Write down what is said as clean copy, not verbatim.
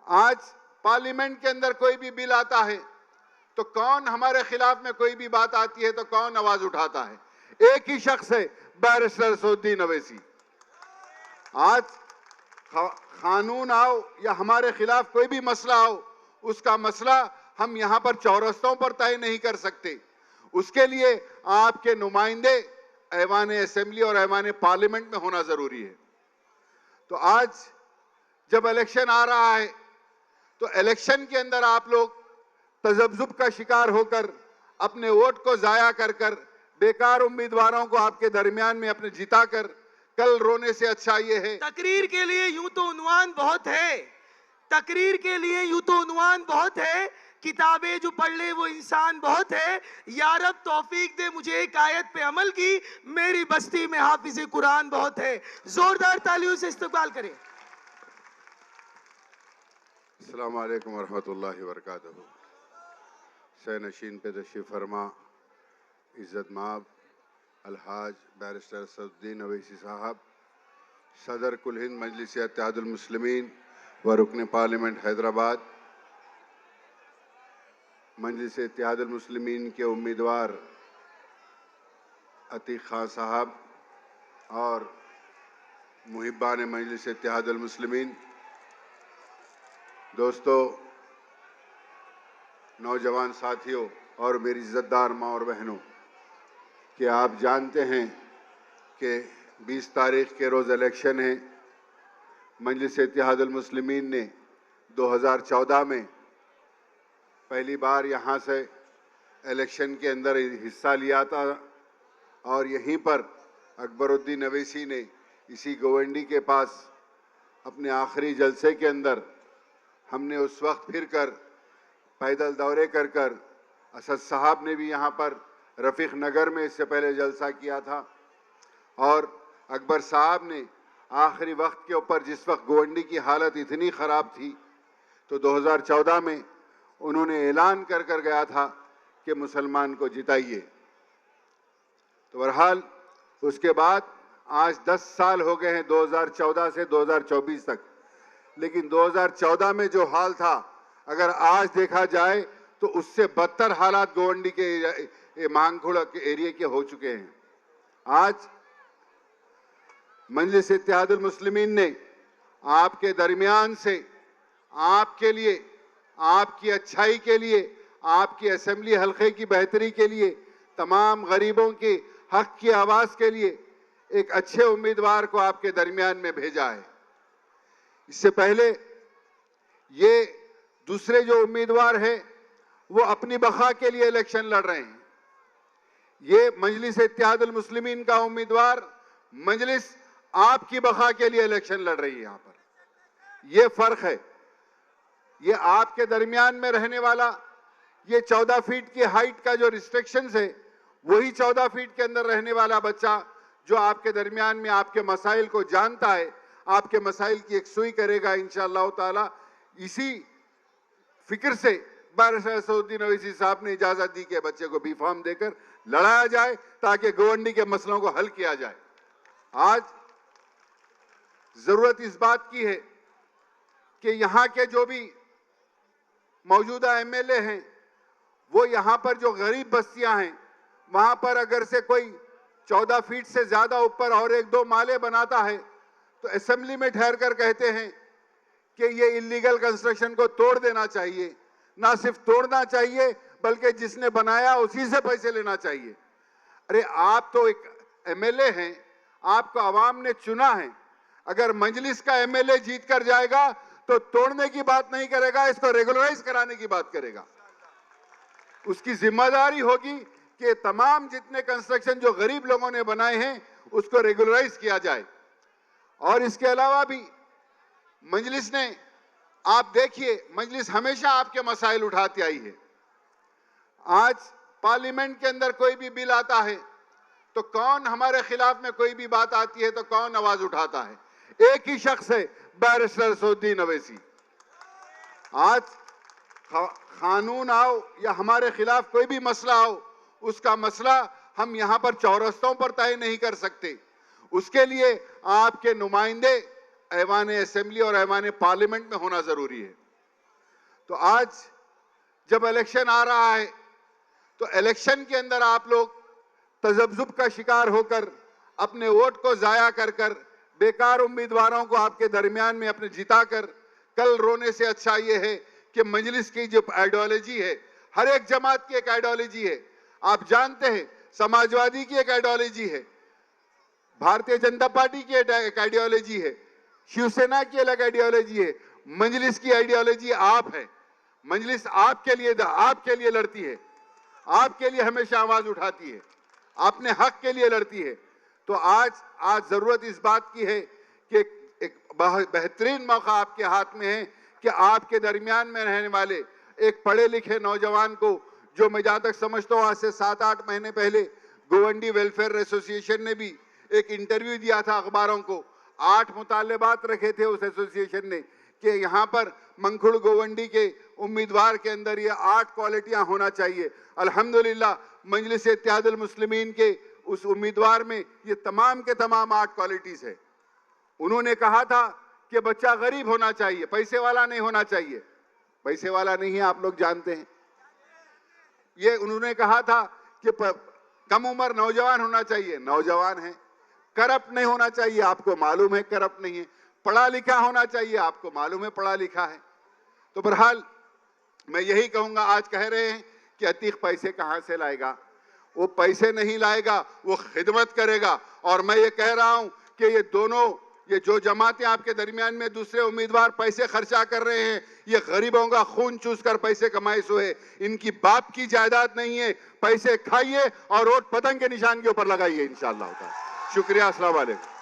आज पार्लियामेंट के अंदर कोई भी बिल आता है तो कौन हमारे खिलाफ में कोई भी बात आती है तो कौन आवाज उठाता है? एक ही शख्स है, बैरिस्टर असदुद्दीन ओवैसी। आज कानून आओ या हमारे खिलाफ कोई भी मसला हो, उसका मसला हम यहां पर चौरस्तों पर तय नहीं कर सकते। उसके लिए आपके नुमाइंदे ऐवान असेंबली और ऐवान पार्लियामेंट में होना जरूरी है। तो आज जब इलेक्शन आ रहा है तो इलेक्शन के अंदर आप लोग तजब्जुब का शिकार होकर अपने वोट को जाया कर बेकार उम्मीदवारों को आपके दरमियान में अपने जिताकर कल रोने से अच्छा ये है। तकरीर के लिए यूं तो उन्वान बहुत है, तकरीर के लिए यूं तो उन्वान बहुत है, किताबें जो पढ़ ले वो इंसान बहुत है। या रब तौफीक दे मुझे एक आयत पे अमल की, मेरी बस्ती में हाफिज कुरान बहुत है। जोरदार तालियों से इस्तकबाल करें। अस्सलाम वालेकुम वरहमतुल्लाहि वबरकातुहू। सैनशीन पे तशरीफ फरमा इज्जत माब अलहाज बैरिस्टर असदुद्दीन ओवैसी साहब, सदर कुल हिंद मजलिस इत्तेहादुल मुस्लिमीन व रुकन पार्लियामेंट हैदराबाद, मजलिस इत्तेहादुल मुस्लिमीन के उम्मीदवार अतीक खान साहब और मुहिब्बान मजलिस इत्तेहादुल मुस्लिमीन, दोस्तों, नौजवान साथियों और मेरी इज्जतदार माँ और बहनों, कि आप जानते हैं कि 20 तारीख के रोज़ इलेक्शन है। मजलिस इत्तेहादुल मुस्लिमीन ने 2014 में पहली बार यहाँ से इलेक्शन के अंदर हिस्सा लिया था और यहीं पर अकबरुद्दीन ओवैसी ने इसी गोवंडी के पास अपने आखिरी जलसे के अंदर हमने उस वक्त फिर कर पैदल दौरे कर असद साहब ने भी यहाँ पर रफ़ीक नगर में इससे पहले जलसा किया था और अकबर साहब ने आखिरी वक्त के ऊपर जिस वक्त गोवंडी की हालत इतनी ख़राब थी तो 2014 में उन्होंने ऐलान कर गया था कि मुसलमान को जिताइए। तो बहरहाल उसके बाद आज 10 साल हो गए हैं, 2014 से 2024 तक, लेकिन 2014 में जो हाल था अगर आज देखा जाए तो उससे बदतर हालात गोवंडी के मांगखुड़ा के एरिया के हो चुके हैं। आज मजलिस इत्तेहादुल मुस्लिमीन ने आपके दरमियान से आपके लिए, आपकी अच्छाई के लिए, आपकी असेंबली हल्के की बेहतरी के लिए, तमाम गरीबों के हक की आवाज़ के लिए एक अच्छे उम्मीदवार को आपके दरमियान में भेजा है। इससे पहले ये दूसरे जो उम्मीदवार हैं वो अपनी बखा के लिए इलेक्शन लड़ रहे हैं। ये मजलिस इत्तेहादुल मुस्लिमीन का उम्मीदवार मजलिस आपकी बखा के लिए इलेक्शन लड़ रही है। यहाँ पर ये फर्क है। ये आपके दरमियान में रहने वाला, ये 14 फीट की हाइट का जो रिस्ट्रिक्शंस है, वही 14 फीट के अंदर रहने वाला बच्चा जो आपके दरमियान में आपके मसाइल को जानता है, आपके मसाइल की एक सुई करेगा इंशाअल्लाह ताला। इसी फिक्र से बैरिस्टर असदुद्दीन ओवैसी साहब ने इजाजत दी कि बच्चे को बी फॉर्म देकर लड़ाया जाए ताकि गोवंडी के मसलों को हल किया जाए। आज जरूरत इस बात की है कि यहाँ के जो भी मौजूदा एमएलए हैं वो यहाँ पर जो गरीब बस्तियां हैं वहां पर अगर से कोई 14 फीट से ज्यादा ऊपर और 1-2 माले बनाता है तो असेंबली में ठहर कर कहते हैं कि ये इलीगल कंस्ट्रक्शन को तोड़ देना चाहिए। ना सिर्फ तोड़ना चाहिए बल्कि जिसने बनाया उसी से पैसे लेना चाहिए। अरे आप तो एक एमएलए हैं, आपको आवाम ने चुना है। अगर मजलिस का एमएलए जीत कर जाएगा तो तोड़ने की बात नहीं करेगा, इसको रेगुलराइज कराने की बात करेगा। उसकी जिम्मेदारी होगी कि तमाम जितने कंस्ट्रक्शन जो गरीब लोगों ने बनाए हैं उसको रेगुलराइज किया जाए। और इसके अलावा भी मजलिस ने, आप देखिए, मजलिस हमेशा आपके मसाइल उठाती आई है। आज पार्लियामेंट के अंदर कोई भी बिल आता है तो कौन हमारे खिलाफ में कोई भी बात आती है तो कौन आवाज उठाता है? एक ही शख्स है, बैरिस्टर असदुद्दीन ओवैसी। आज कानून आओ या हमारे खिलाफ कोई भी मसला हो, उसका मसला हम यहां पर चौरस्तों पर तय नहीं कर सकते। उसके लिए आपके नुमाइंदे ऐवान असेंबली और ऐवान पार्लियामेंट में होना जरूरी है। तो आज जब इलेक्शन आ रहा है तो इलेक्शन के अंदर आप लोग तजब्जुब का शिकार होकर अपने वोट को जाया कर कर बेकार उम्मीदवारों को आपके दरमियान में अपने जिताकर कल रोने से अच्छा ये है कि मजलिस की जो आइडियोलॉजी है, हर एक जमात की एक आइडियोलॉजी है। आप जानते हैं समाजवादी की एक आइडियोलॉजी है, भारतीय जनता पार्टी की एक आइडियोलॉजी है, शिवसेना की अलग आइडियोलॉजी है। मजलिस की आइडियोलॉजी आप है। मजलिस आपके लिए लड़ती है, आपके लिए हमेशा आवाज उठाती है, अपने हक के लिए लड़ती है। तो आज जरूरत इस बात की है कि एक बेहतरीन मौका आपके हाथ में है कि आपके दरमियान में रहने वाले एक पढ़े लिखे नौजवान को, जो मैं जहां तक समझता हूं आज से 7-8 महीने पहले गोवंडी वेलफेयर एसोसिएशन ने भी एक इंटरव्यू दिया था अखबारों को। 8 मुतालबात रखे थे उस एसोसिएशन ने कि यहाँ पर मंखुड़ गोवंडी के उम्मीदवार के अंदर ये 8 क्वालिटियां होना चाहिए। अल्हम्दुलिल्लाह मजलिस इत्तेहादुल मुस्लिमीन के उस उम्मीदवार में ये तमाम के तमाम 8 क्वालिटीज है। उन्होंने कहा था कि बच्चा गरीब होना चाहिए, पैसे वाला नहीं होना चाहिए। पैसे वाला नहीं है, आप लोग जानते हैं। ये उन्होंने कहा था कि कम उम्र नौजवान होना चाहिए, नौजवान है। करप्ट नहीं होना चाहिए, आपको मालूम है करप्ट नहीं है। पढ़ा लिखा होना चाहिए, आपको मालूम है पढ़ा लिखा है। तो बहरहाल मैं यही कहूंगा, आज कह रहे हैं कि अतीक पैसे कहां से लाएगा, वो पैसे नहीं लाएगा, वो खिदमत करेगा। और मैं ये कह रहा हूं कि ये जो जमातें आपके दरमियान में दूसरे उम्मीदवार पैसे खर्चा कर रहे हैं, ये गरीबों का खून चूस कर पैसे कमाए सो है। इनकी बाप की जायदाद नहीं है। पैसे खाइए और वोट पतंग के निशान के ऊपर लगाइए इंशाअल्लाह। शुक्रिया, अस्सलाम वालेकुम।